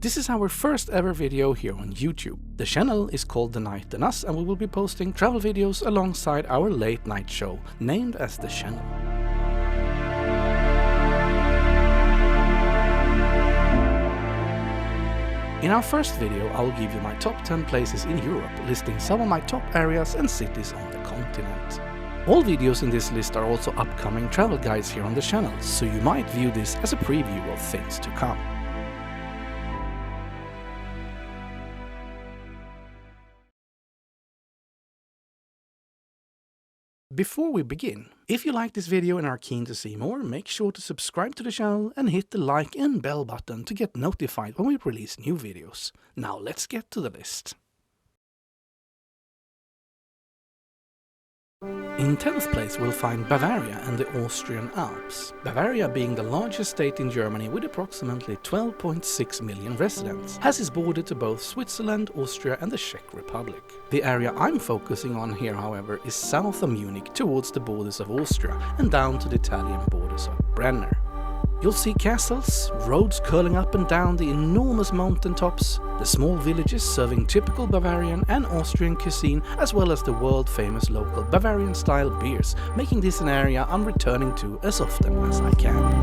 This is our first ever video here on YouTube. The channel is called The Night and Us, and we will be posting travel videos alongside our late night show, named as The Channel. In our first video, I will give you my top 10 places in Europe, listing some of my top areas and cities on the continent. All videos in this list are also upcoming travel guides here on the channel, so you might view this as a preview of things to come. Before we begin, if you like this video and are keen to see more, make sure to subscribe to the channel and hit the like and bell button to get notified when we release new videos. Now let's get to the list. In 10th place we'll find Bavaria and the Austrian Alps. Bavaria, being the largest state in Germany with approximately 12.6 million residents, has its border to both Switzerland, Austria and the Czech Republic. The area I'm focusing on here, however, is south of Munich towards the borders of Austria and down to the Italian borders of Brenner. You'll see castles, roads curling up and down the enormous mountain tops, the small villages serving typical Bavarian and Austrian cuisine, as well as the world-famous local Bavarian-style beers, making this an area I'm returning to as often as I can.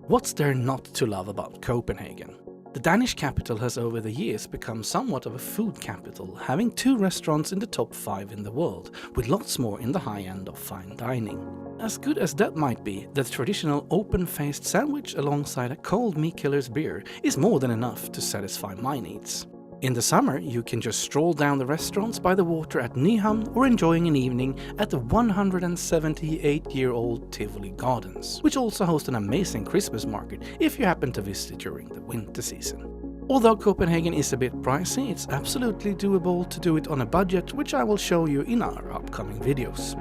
What's there not to love about Copenhagen? The Danish capital has over the years become somewhat of a food capital, having 2 restaurants in the top 5 in the world, with lots more in the high end of fine dining. As good as that might be, the traditional open-faced sandwich alongside a cold meat-killer's beer is more than enough to satisfy my needs. In the summer, you can just stroll down the restaurants by the water at Nyhavn or enjoying an evening at the 178-year-old Tivoli Gardens, which also host an amazing Christmas market if you happen to visit during the winter season. Although Copenhagen is a bit pricey, it's absolutely doable to do it on a budget, which I will show you in our upcoming videos.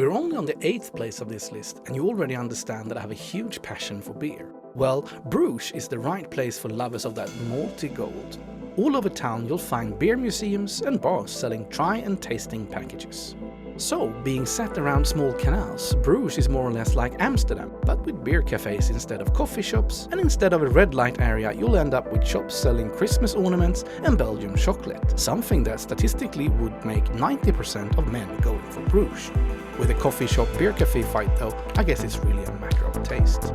We're only on the 8th place of this list, and you already understand that I have a huge passion for beer. Well, Bruges is the right place for lovers of that malty gold. All over town you'll find beer museums and bars selling try and tasting packages. So, being set around small canals, Bruges is more or less like Amsterdam, but with beer cafes instead of coffee shops, and instead of a red light area you'll end up with shops selling Christmas ornaments and Belgian chocolate, something that statistically would make 90% of men going for Bruges. With a coffee shop beer cafe fight though, I guess it's really a matter of taste.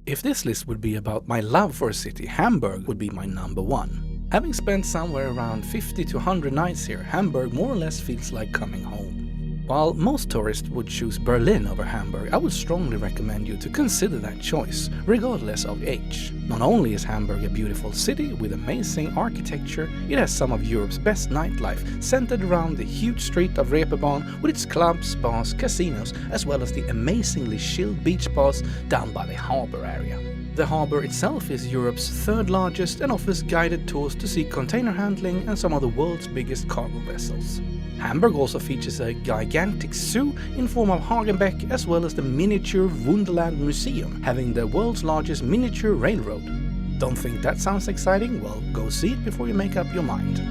If this list would be about my love for a city, Hamburg would be my number one. Having spent somewhere around 50 to 100 nights here, Hamburg more or less feels like coming home. While most tourists would choose Berlin over Hamburg, I would strongly recommend you to consider that choice, regardless of age. Not only is Hamburg a beautiful city with amazing architecture, it has some of Europe's best nightlife, centered around the huge street of Reeperbahn with its clubs, bars, casinos, as well as the amazingly chilled beach bars down by the harbour area. The harbour itself is Europe's third largest and offers guided tours to see container handling and some of the world's biggest cargo vessels. Hamburg also features a gigantic zoo in form of Hagenbeck, as well as the miniature Wunderland Museum, having the world's largest miniature railroad. Don't think that sounds exciting? Well, go see it before you make up your mind.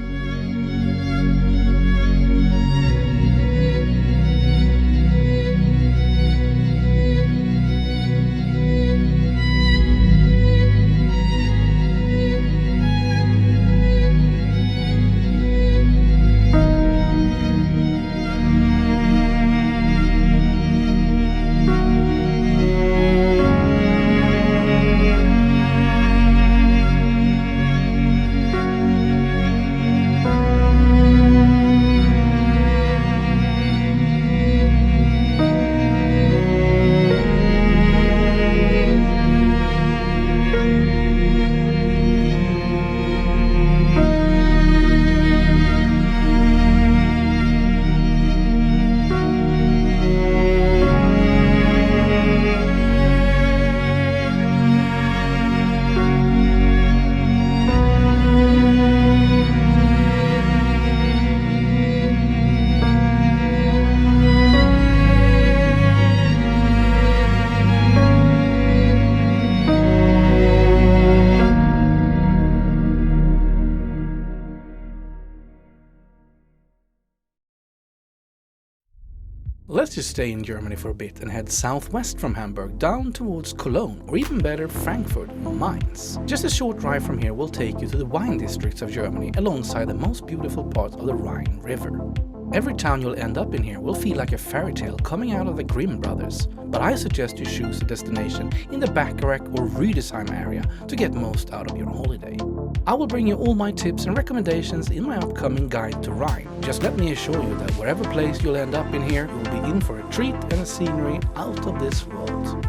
Let's just stay in Germany for a bit and head southwest from Hamburg down towards Cologne, or even better, Frankfurt or Mainz. Just a short drive from here will take you to the wine districts of Germany alongside the most beautiful part of the Rhine River. Every town you'll end up in here will feel like a fairy tale coming out of the Grimm brothers, but I suggest you choose a destination in the Bacharach or Rüdesheim area to get most out of your holiday. I will bring you all my tips and recommendations in my upcoming guide to Rhine. Just let me assure you that wherever place you'll end up in here, you'll be in for a treat and a scenery out of this world.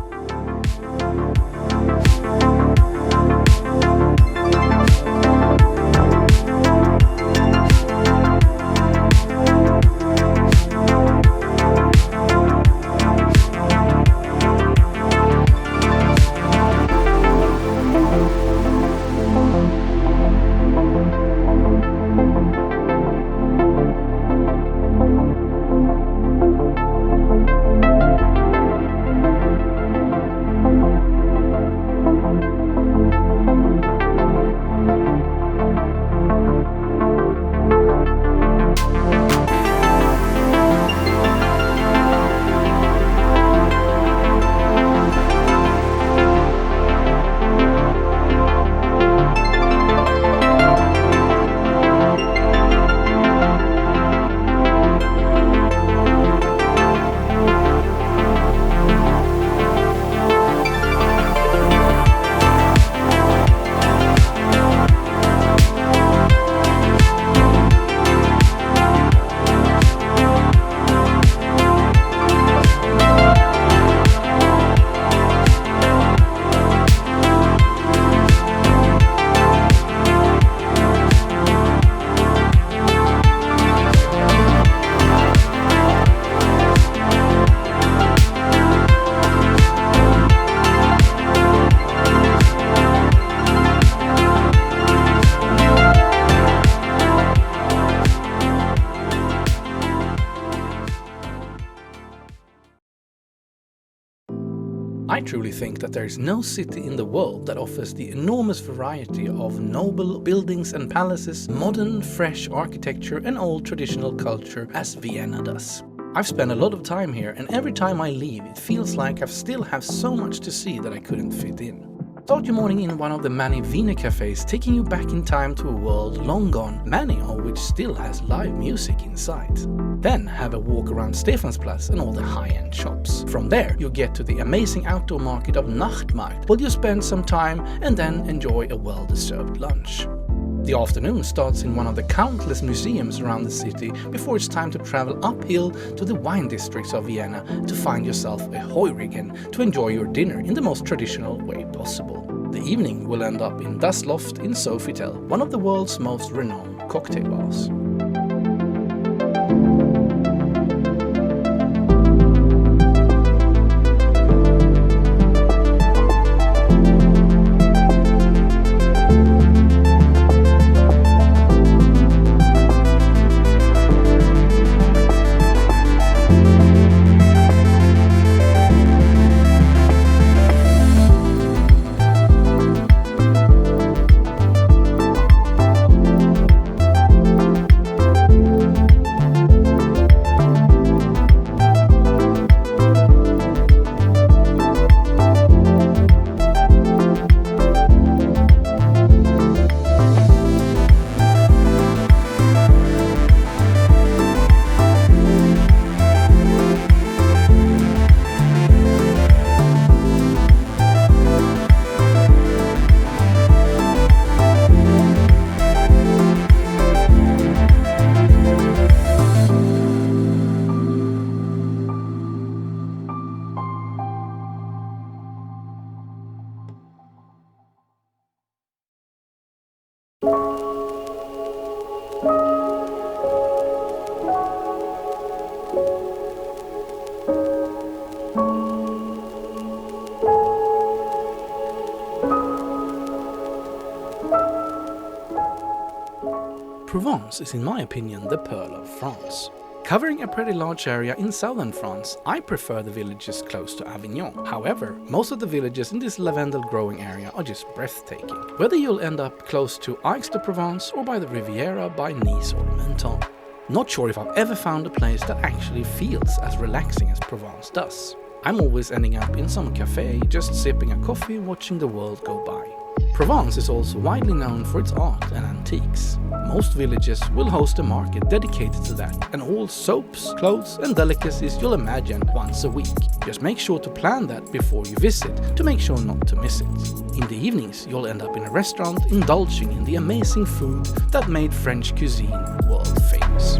I truly think that there is no city in the world that offers the enormous variety of noble buildings and palaces, modern, fresh architecture and old traditional culture as Vienna does. I've spent a lot of time here, and every time I leave it feels like I still have so much to see that I couldn't fit in. Start your morning in one of the many Wiener cafes, taking you back in time to a world long gone, many of which still has live music inside. Then have a walk around Stephansplatz and all the high-end shops. From there you get to the amazing outdoor market of Nachtmarkt, where you spend some time and then enjoy a well-deserved lunch. The afternoon starts in one of the countless museums around the city before it's time to travel uphill to the wine districts of Vienna to find yourself a Heurigen to enjoy your dinner in the most traditional way possible. The evening will end up in Das Loft in Sofitel, one of the world's most renowned cocktail bars. Provence is in my opinion the pearl of France. Covering a pretty large area in southern France, I prefer the villages close to Avignon. However, most of the villages in this lavendel growing area are just breathtaking. Whether you'll end up close to Aix-de-Provence or by the Riviera by Nice or Menton. Not sure if I've ever found a place that actually feels as relaxing as Provence does. I'm always ending up in some cafe, just sipping a coffee, watching the world go by. Provence is also widely known for its art and antiques. Most villages will host a market dedicated to that, and all soaps, clothes and delicacies you'll imagine once a week. Just make sure to plan that before you visit, to make sure not to miss it. In the evenings, you'll end up in a restaurant indulging in the amazing food that made French cuisine world famous.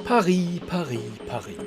Paris, Paris, Paris.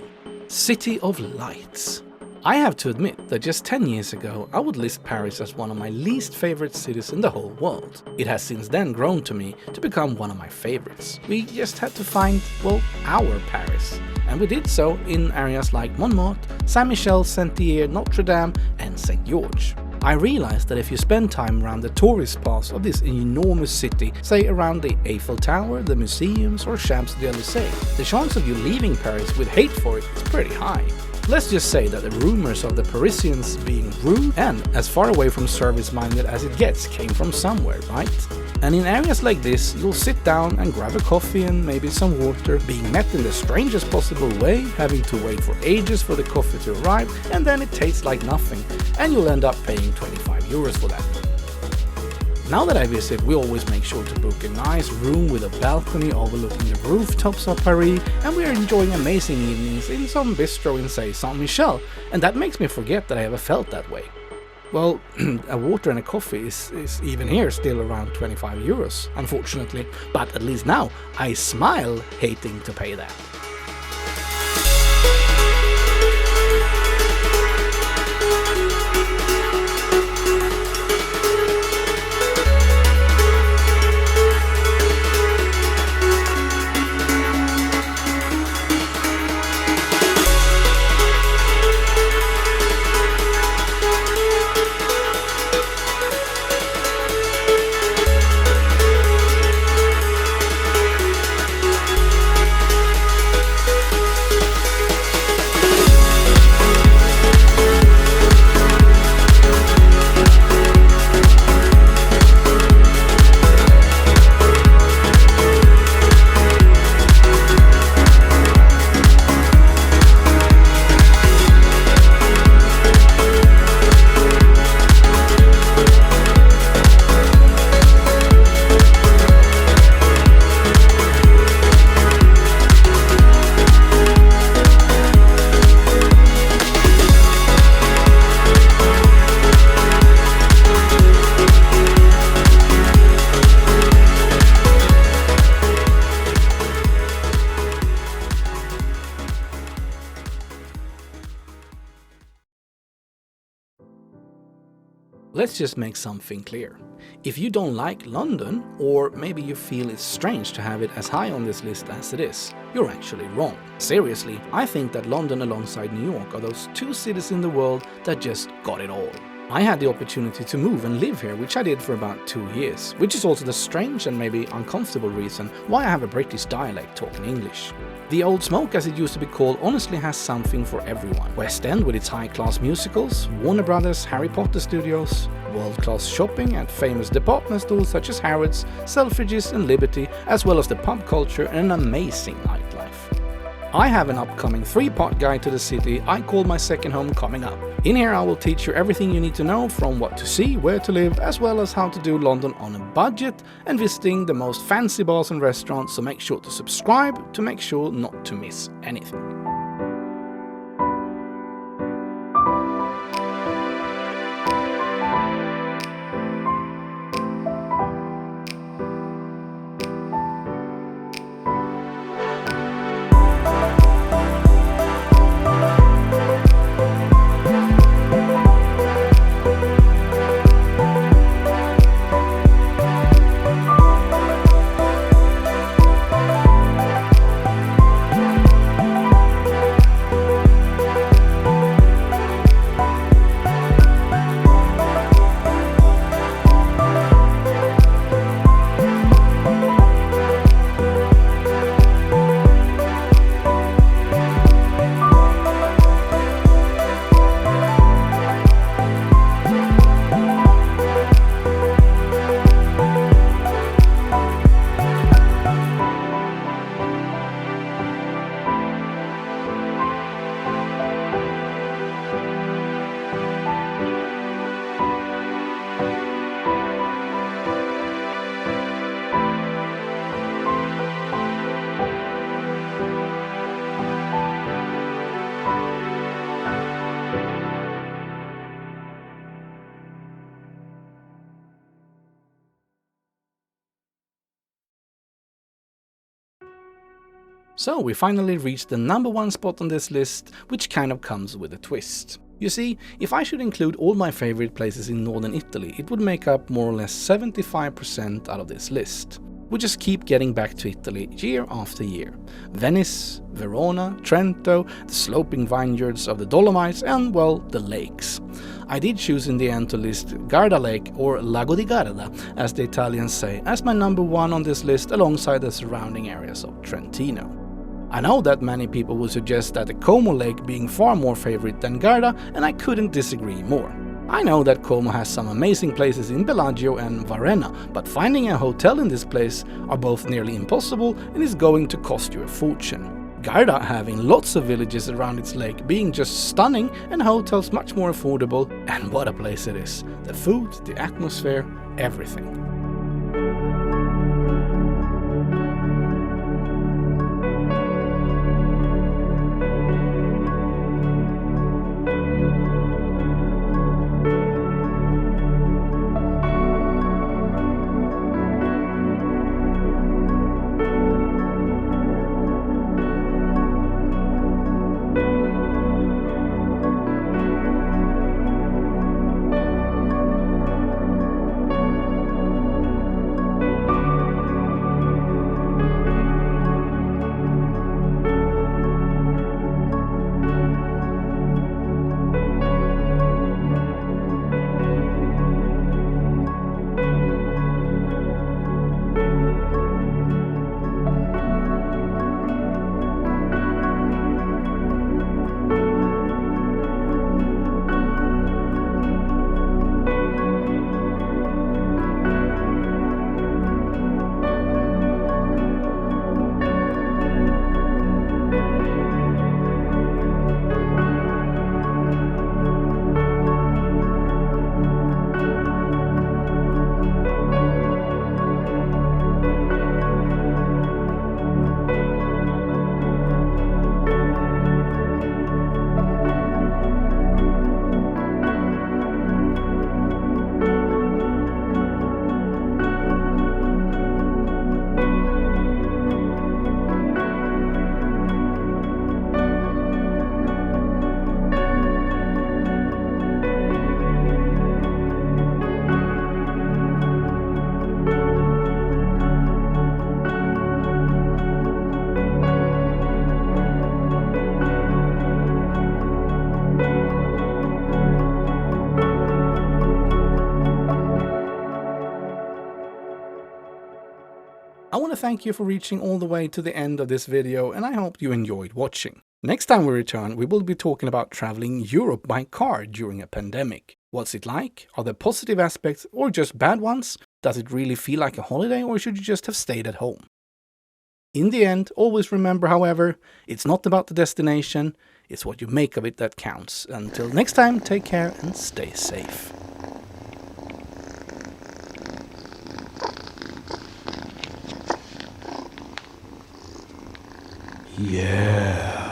City of Lights. I have to admit that just 10 years ago I would list Paris as one of my least favorite cities in the whole world. It has since then grown to me to become one of my favorites. We just had to find, well, our Paris. And we did so in areas like Montmartre, Saint-Michel, Saint-Dié, Notre Dame and St. George. I realized that if you spend time around the tourist parts of this enormous city, say around the Eiffel Tower, the museums or Champs-Élysées, the chance of you leaving Paris with hate for it is pretty high. Let's just say that the rumors of the Parisians being rude and as far away from service-minded as it gets came from somewhere, right? And in areas like this, you'll sit down and grab a coffee and maybe some water, being met in the strangest possible way, having to wait for ages for the coffee to arrive, and then it tastes like nothing, and you'll end up paying 25 euros for that. Now that I visit, we always make sure to book a nice room with a balcony overlooking the rooftops of Paris, and we are enjoying amazing evenings in some bistro in, say, Saint-Michel, and that makes me forget that I ever felt that way. Well, a water and a coffee is even here still around 25 euros, unfortunately, but at least now I smile hating to pay that. Let's just make something clear. If you don't like London, or maybe you feel it's strange to have it as high on this list as it is, you're actually wrong. Seriously, I think that London alongside New York are those two cities in the world that just got it all. I had the opportunity to move and live here, which I did for about 2 years, which is also the strange and maybe uncomfortable reason why I have a British dialect talking English. The Old Smoke, as it used to be called, honestly has something for everyone. West End with its high-class musicals, Warner Brothers, Harry Potter studios, world-class shopping at famous department stores such as Harrods, Selfridges and Liberty, as well as the pub culture and an amazing nightlife. I have an upcoming 3-part guide to the city I call my second home coming up. In here I will teach you everything you need to know, from what to see, where to live, as well as how to do London on a budget and visiting the most fancy bars and restaurants, so make sure to subscribe to make sure not to miss anything. So we finally reached the number 1 spot on this list, which kind of comes with a twist. You see, if I should include all my favorite places in northern Italy, it would make up more or less 75% out of this list. We just keep getting back to Italy year after year. Venice, Verona, Trento, the sloping vineyards of the Dolomites and, well, the lakes. I did choose in the end to list Garda Lake, or Lago di Garda, as the Italians say, as my number 1 on this list alongside the surrounding areas of Trentino. I know that many people would suggest that the Como Lake being far more favorite than Garda, and I couldn't disagree more. I know that Como has some amazing places in Bellagio and Varenna, but finding a hotel in this place are both nearly impossible and is going to cost you a fortune. Garda having lots of villages around its lake being just stunning and hotels much more affordable, and what a place it is. The food, the atmosphere, everything. to thank you for reaching all the way to the end of this video, and I hope you enjoyed watching. Next time we return, we will be talking about traveling Europe by car during a pandemic. What's it like? Are there positive aspects or just bad ones? Does it really feel like a holiday, or should you just have stayed at home? In the end, always remember, however, it's not about the destination, it's what you make of it that counts. Until next time, take care and stay safe. Yeah.